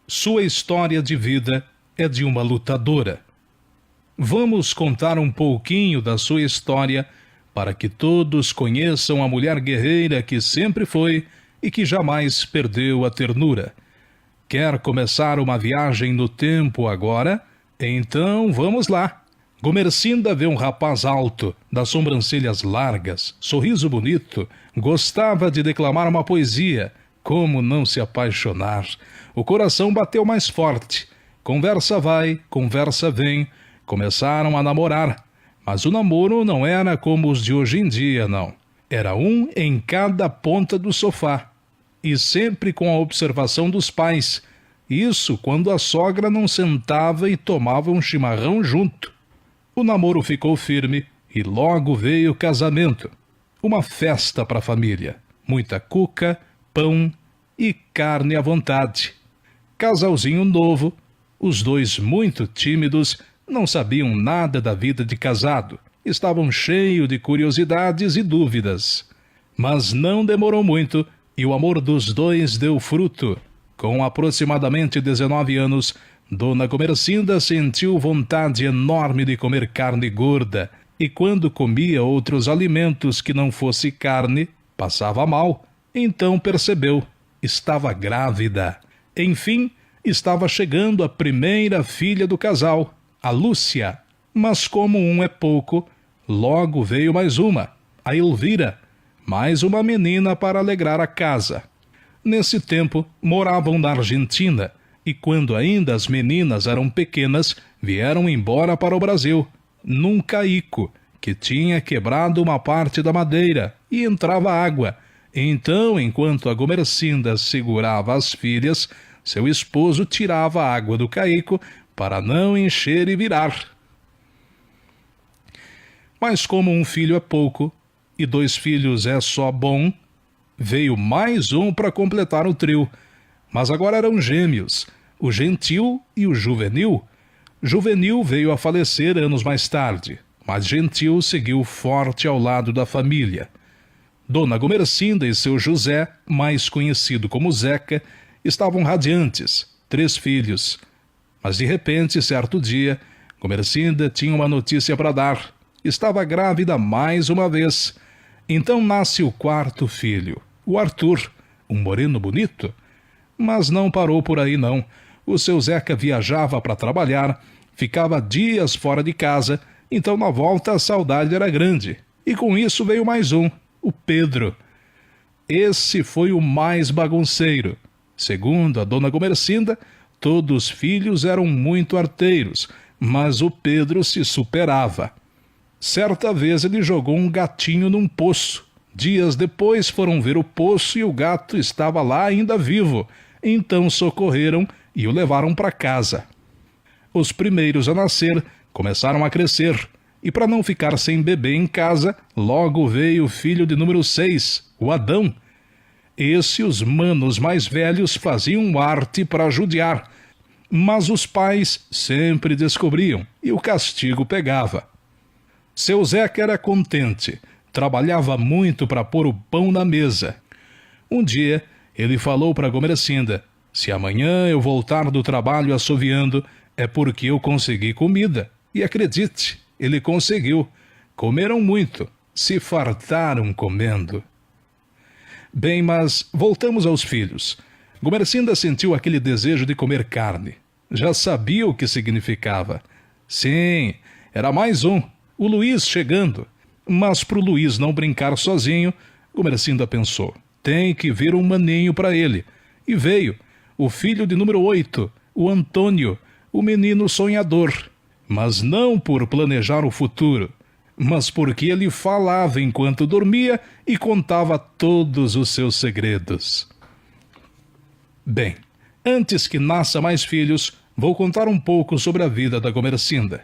Sua história de vida é de uma lutadora. Vamos contar um pouquinho da sua história para que todos conheçam a mulher guerreira que sempre foi e que jamais perdeu a ternura. Quer começar uma viagem no tempo agora? Então vamos lá. Gomercinda vê um rapaz alto, das sobrancelhas largas, sorriso bonito, gostava de declamar uma poesia. Como não se apaixonar? O coração bateu mais forte. Conversa vai, conversa vem. Começaram a namorar. Mas o namoro não era como os de hoje em dia, não. Era um em cada ponta do sofá. E sempre com a observação dos pais. Isso quando a sogra não sentava e tomava um chimarrão junto. O namoro ficou firme e logo veio o casamento. Uma festa para a família. Muita cuca, pão e carne à vontade. Casalzinho novo, os dois muito tímidos, não sabiam nada da vida de casado. Estavam cheios de curiosidades e dúvidas. Mas não demorou muito e o amor dos dois deu fruto. Com aproximadamente 19 anos, Dona Gomercinda sentiu vontade enorme de comer carne gorda, e quando comia outros alimentos que não fosse carne, passava mal. Então percebeu, estava grávida. Enfim, estava chegando a primeira filha do casal, a Lúcia. Mas como um é pouco, logo veio mais uma, a Elvira, mais uma menina para alegrar a casa. Nesse tempo, moravam na Argentina, e quando ainda as meninas eram pequenas, vieram embora para o Brasil, num caico, que tinha quebrado uma parte da madeira, e entrava água. Então, enquanto a Gomercinda segurava as filhas, seu esposo tirava a água do caico para não encher e virar. Mas como um filho é pouco, e 2 filhos é só bom, veio mais um para completar o trio. Mas agora eram gêmeos, o Gentil e o Juvenil. Juvenil veio a falecer anos mais tarde, mas Gentil seguiu forte ao lado da família. Dona Gomercinda e seu José, mais conhecido como Zeca, estavam radiantes, 3 filhos. Mas de repente, certo dia, Gomercinda tinha uma notícia para dar. Estava grávida mais uma vez. Então nasce o 4º filho, o Arthur, um moreno bonito. Mas não parou por aí não. O seu Zeca viajava para trabalhar, ficava dias fora de casa, então na volta a saudade era grande. E com isso veio mais um, o Pedro. Esse foi o mais bagunceiro. Segundo a Dona Gomercinda, todos os filhos eram muito arteiros, mas o Pedro se superava. Certa vez ele jogou um gatinho num poço. Dias depois foram ver o poço e o gato estava lá ainda vivo. Então socorreram e o levaram para casa. Os primeiros a nascer começaram a crescer. E para não ficar sem bebê em casa, logo veio o filho de número 6, o Adão. Esse os manos mais velhos faziam arte para judiar. Mas os pais sempre descobriam e o castigo pegava. Seu Zeca era contente. Trabalhava muito para pôr o pão na mesa. Um dia, ele falou para Gomercinda: se amanhã eu voltar do trabalho assoviando, é porque eu consegui comida. E acredite, ele conseguiu. Comeram muito, se fartaram comendo. Bem, mas voltamos aos filhos. Gomercinda sentiu aquele desejo de comer carne. Já sabia o que significava. Sim, era mais um, o Luiz chegando. Mas para o Luiz não brincar sozinho, Gomercinda pensou: tem que vir um maninho para ele. E veio, o filho de número 8, o Antônio, o menino sonhador. Mas não por planejar o futuro, mas porque ele falava enquanto dormia e contava todos os seus segredos. Bem, antes que nasça mais filhos, vou contar um pouco sobre a vida da Gomercinda.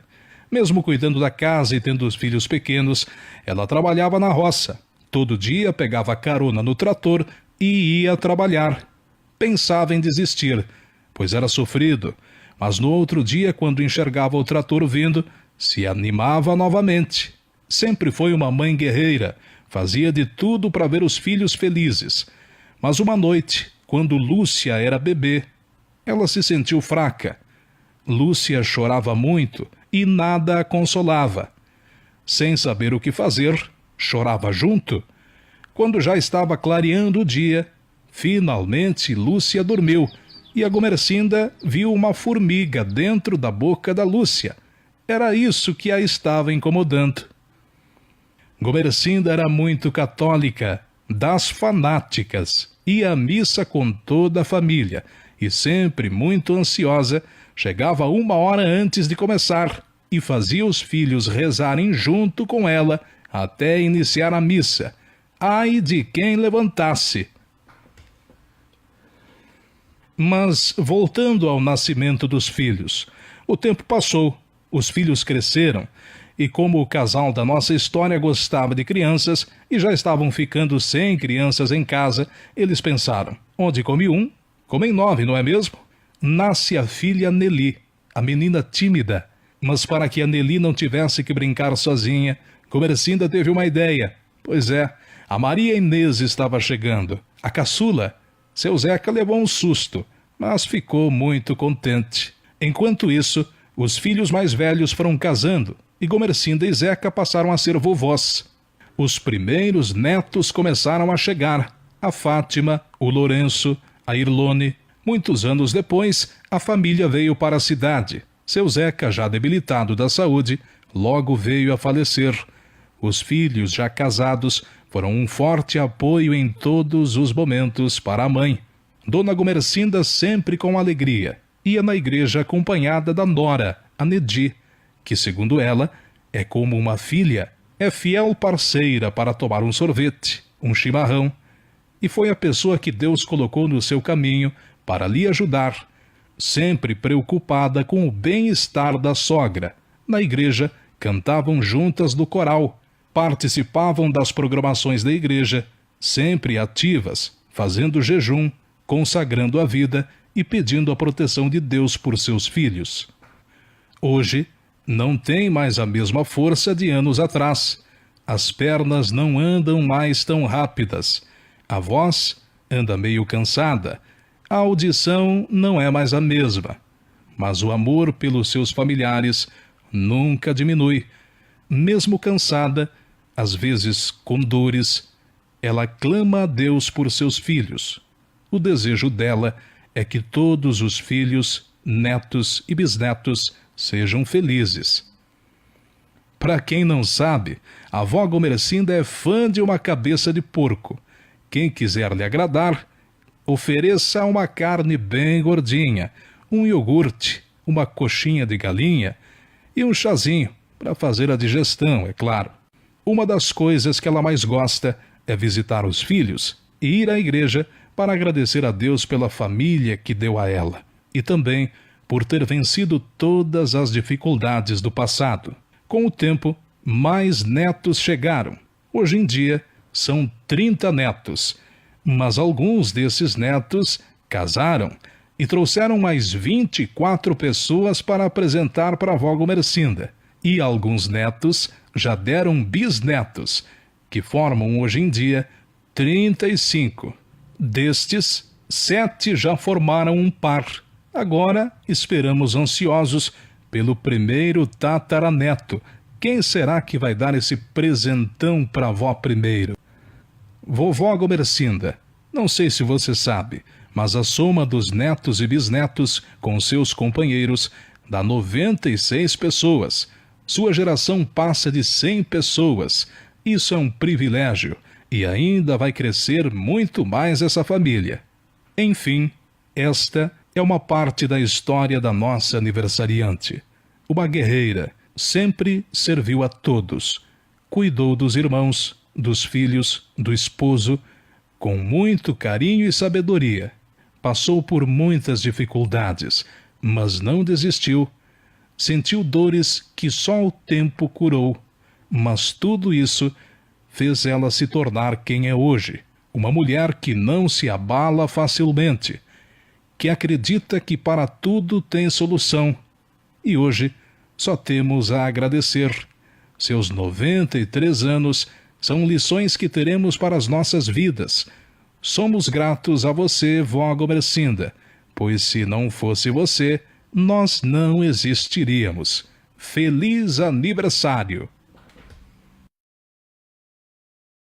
Mesmo cuidando da casa e tendo os filhos pequenos, ela trabalhava na roça. Todo dia pegava carona no trator e ia trabalhar. Pensava em desistir, pois era sofrido, mas no outro dia, quando enxergava o trator vindo, se animava novamente. Sempre foi uma mãe guerreira, fazia de tudo para ver os filhos felizes. Mas uma noite, quando Lúcia era bebê, ela se sentiu fraca. Lúcia chorava muito e nada a consolava. Sem saber o que fazer, chorava junto. Quando já estava clareando o dia, finalmente Lúcia dormiu e a Gomercinda viu uma formiga dentro da boca da Lúcia. Era isso que a estava incomodando. Gomercinda era muito católica, das fanáticas, ia à missa com toda a família e sempre muito ansiosa, chegava 1 hora antes de começar e fazia os filhos rezarem junto com ela até iniciar a missa. Ai de quem levantasse! Mas, voltando ao nascimento dos filhos, o tempo passou, os filhos cresceram, e como o casal da nossa história gostava de crianças e já estavam ficando sem crianças em casa, eles pensaram, onde come um, comem 9, não é mesmo? Nasce a filha Nelly, a menina tímida. Mas para que a Nelly não tivesse que brincar sozinha, Gomercinda teve uma ideia. Pois é, a Maria Inês estava chegando, a caçula. Seu Zeca levou um susto, mas ficou muito contente. Enquanto isso, os filhos mais velhos foram casando e Gomercinda e Zeca passaram a ser vovós. Os primeiros netos começaram a chegar, a Fátima, o Lourenço, a Irlone. Muitos anos depois, a família veio para a cidade. Seu Zeca, já debilitado da saúde, logo veio a falecer. Os filhos, já casados, foram um forte apoio em todos os momentos para a mãe. Dona Gomercinda, sempre com alegria, ia na igreja acompanhada da nora, a Nedi, que, segundo ela, é como uma filha, é fiel parceira para tomar um sorvete, um chimarrão, e foi a pessoa que Deus colocou no seu caminho para lhe ajudar, sempre preocupada com o bem-estar da sogra. Na igreja, cantavam juntas do coral, participavam das programações da igreja, sempre ativas, fazendo jejum, consagrando a vida e pedindo a proteção de Deus por seus filhos. Hoje, não tem mais a mesma força de anos atrás. As pernas não andam mais tão rápidas. A voz anda meio cansada. A audição não é mais a mesma. Mas o amor pelos seus familiares nunca diminui. Mesmo cansada, às vezes com dores, ela clama a Deus por seus filhos. O desejo dela é que todos os filhos, netos e bisnetos sejam felizes. Para quem não sabe, a avó Gomercinda é fã de uma cabeça de porco. Quem quiser lhe agradar, ofereça uma carne bem gordinha, um iogurte, uma coxinha de galinha e um chazinho para fazer a digestão, é claro. Uma das coisas que ela mais gosta é visitar os filhos e ir à igreja para agradecer a Deus pela família que deu a ela e também por ter vencido todas as dificuldades do passado. Com o tempo, mais netos chegaram. Hoje em dia, são 30 netos, mas alguns desses netos casaram e trouxeram mais 24 pessoas para apresentar para a avó Gomercinda. E alguns netos já deram bisnetos, que formam hoje em dia 35. Destes, 7 já formaram um par. Agora esperamos ansiosos pelo primeiro tataraneto. Quem será que vai dar esse presentão para a avó primeiro? Vovó Gomercinda, não sei se você sabe, mas a soma dos netos e bisnetos com seus companheiros dá 96 pessoas. Sua geração passa de 100 pessoas. Isso é um privilégio e ainda vai crescer muito mais essa família. Enfim, esta é uma parte da história da nossa aniversariante. Uma guerreira, sempre serviu a todos. Cuidou dos irmãos, dos filhos, do esposo, com muito carinho e sabedoria. Passou por muitas dificuldades, mas não desistiu. Sentiu dores que só o tempo curou, mas tudo isso fez ela se tornar quem é hoje. Uma mulher que não se abala facilmente, que acredita que para tudo tem solução. E hoje só temos a agradecer. Seus 93 anos são lições que teremos para as nossas vidas. Somos gratos a você, vó Gomercinda, pois se não fosse você, nós não existiríamos. Feliz aniversário!